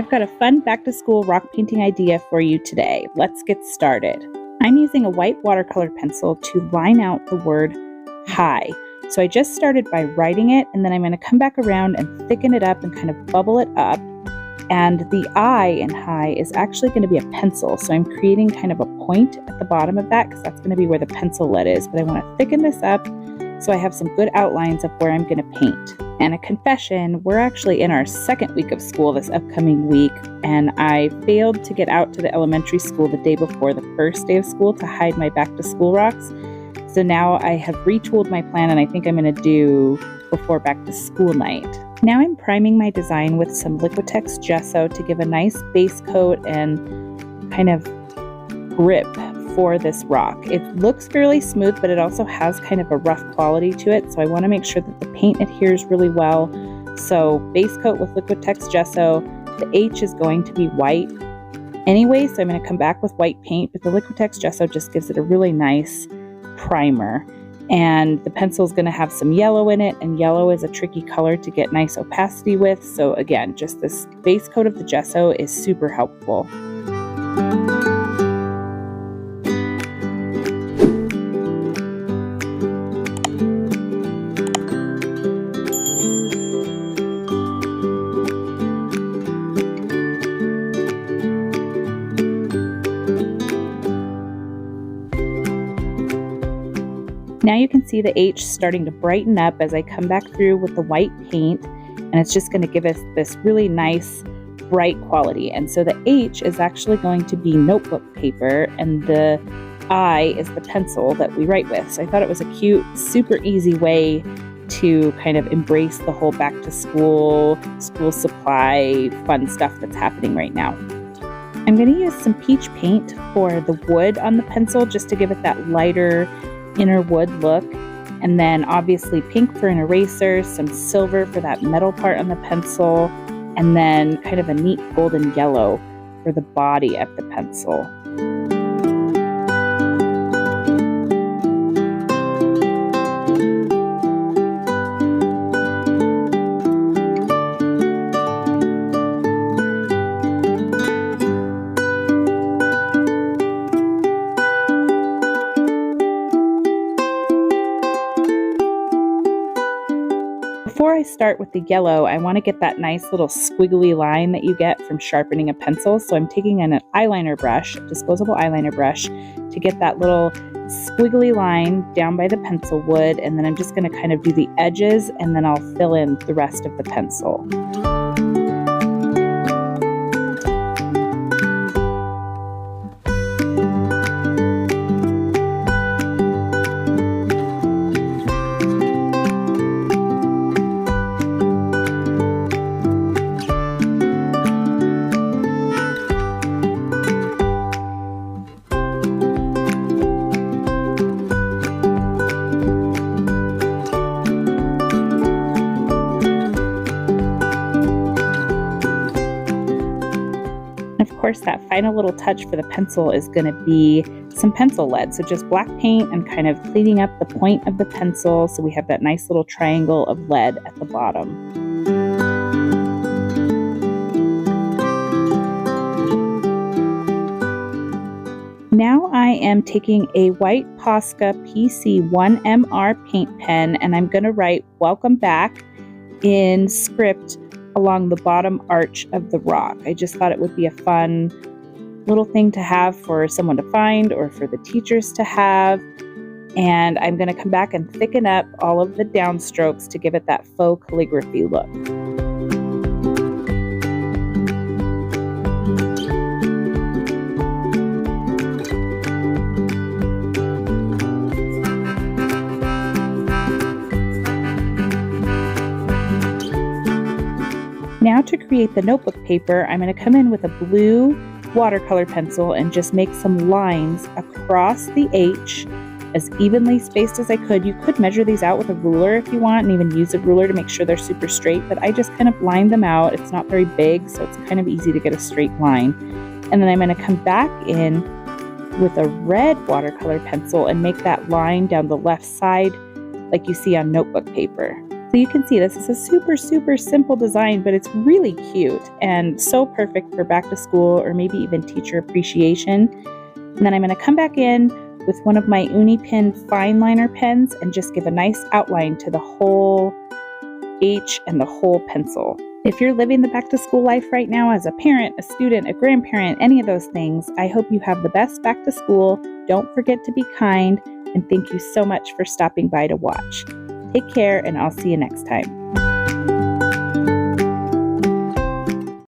I've got a fun back-to-school rock painting idea for you today. Let's get started. I'm using a white watercolor pencil to line out the word high. So I just started by writing it, and then I'm going to come back around and thicken it up and kind of bubble it up. And the I in high is actually going to be a pencil. So I'm creating kind of a point at the bottom of that because that's going to be where the pencil lead is. But I want to thicken this up so I have some good outlines of where I'm going to paint. And a confession, we're actually in our second week of school this upcoming week, and I failed to get out to the elementary school the day before the first day of school to hide my back to school rocks. So now I have retooled my plan, and I think I'm going to do before back to school night. Now I'm priming my design with some Liquitex gesso to give a nice base coat and kind of grip for this rock. It looks fairly smooth, but it also has kind of a rough quality to it, so I want to make sure that the paint adheres really well. So base coat with Liquitex gesso. The H is going to be white anyway, so I'm going to come back with white paint, but the Liquitex gesso just gives it a really nice primer. And the pencil is going to have some yellow in it, and yellow is a tricky color to get nice opacity with. So again, just this base coat of the gesso is super helpful. Now you can see the H starting to brighten up as I come back through with the white paint, and it's just going to give us this really nice bright quality. And so the H is actually going to be notebook paper, and the I is the pencil that we write with. So I thought it was a cute, super easy way to kind of embrace the whole back to school supply, fun stuff that's happening right now. I'm going to use some peach paint for the wood on the pencil just to give it that lighter inner wood look, and then obviously pink for an eraser, some silver for that metal part on the pencil, and then kind of a neat golden yellow for the body of the pencil. Before I start with the yellow, I want to get that nice little squiggly line that you get from sharpening a pencil. So I'm taking an eyeliner brush, disposable eyeliner brush, to get that little squiggly line down by the pencil wood, and then I'm just going to kind of do the edges, and then I'll fill in the rest of the pencil. Of course, that final little touch for the pencil is going to be some pencil lead. So just black paint and kind of cleaning up the point of the pencil so we have that nice little triangle of lead at the bottom. Now I am taking a white Posca PC1MR paint pen, and I'm going to write "Welcome Back" in script along the bottom arch of the rock. I just thought it would be a fun little thing to have for someone to find or for the teachers to have. And I'm going to come back and thicken up all of the downstrokes to give it that faux calligraphy look. Now to create the notebook paper, I'm going to come in with a blue watercolor pencil and just make some lines across the H as evenly spaced as I could. You could measure these out with a ruler if you want, and even use a ruler to make sure they're super straight, but I just kind of lined them out. It's not very big, so it's kind of easy to get a straight line. And then I'm going to come back in with a red watercolor pencil and make that line down the left side like you see on notebook paper. So you can see this is a super, super simple design, but it's really cute and so perfect for back to school or maybe even teacher appreciation. And then I'm going to come back in with one of my Uni-Pen fine liner pens and just give a nice outline to the whole H and the whole pencil. If you're living the back to school life right now as a parent, a student, a grandparent, any of those things, I hope you have the best back to school. Don't forget to be kind, and thank you so much for stopping by to watch. Take care, and I'll see you next time.